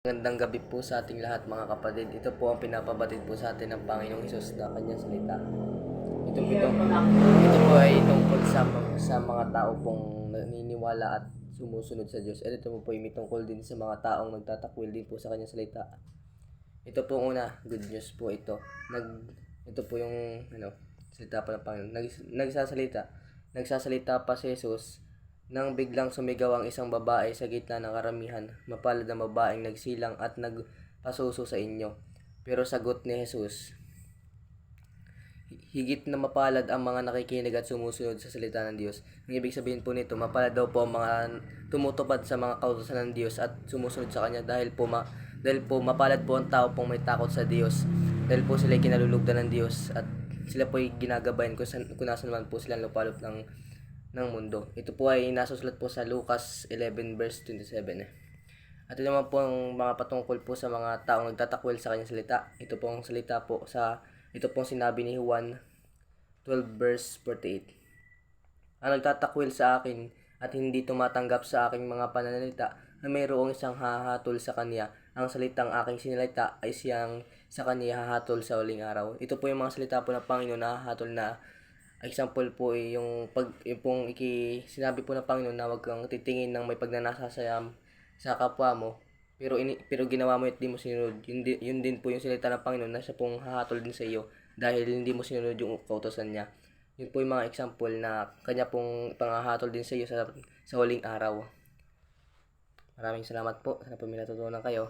Magandang gabi po sa ating lahat mga kapatid. Ito po ang pinapabatid po sa atin ng Panginoong Hesus na kanyang salita. Ito po ay tungkol sa mga tao pong naniniwala at sumusunod sa Diyos. At ito po ay may tungkol din sa mga taong nagtatakwil din po sa kanyang salita. Ito po una, good news po ito. Ito po yung salita pa ng Panginoon. Nagsasalita pa si Jesus nang biglang sumigaw ang isang babae sa gitna ng karamihan. Mapalad ang babaeng nagsilang at nagpasuso sa inyo. Pero sagot ni Jesus, higit na mapalad ang mga nakikinig at sumusunod sa salita ng Diyos. Ang ibig sabihin po nito, mapalad daw po ang mga tumutupad sa mga kautusan ng Diyos at sumusunod sa Kanya dahil po mapalad po ang tao pong may takot sa Diyos. Dahil po sila ay kinalulugdan ng Diyos at sila po ay ginagabayan kung nasa naman po silang lupalop ng mundo. Ito po ay nasusulat po sa Lucas 11 verse 27. At ito naman po ang mga patungkol po sa mga taong nagtatakwil sa kanyang salita. Ito pong sinabi ni Juan 12 verse 48. Ang nagtatakwil sa akin at hindi tumatanggap sa aking mga pananalita na mayroong isang hahatol sa kanya. Ang salitang aking sinalita ay siyang sa kanya hahatol sa huling araw. Ito po yung mga salita po ng Panginoon na hahatol na example po ay sinabi po ng Panginoon na huwag kang titingin ng may pagnanasa sa kapwa mo, pero ginawa mo at di mo sinunod. Yun din po yung salita ng Panginoon na siya pong hahatol din sa iyo dahil hindi mo sinunod yung kautosan niya. Yun po yung mga example na kanya pong panghahatol din sa iyo sa huling araw. Maraming salamat po. Sana po may natutunan kayo.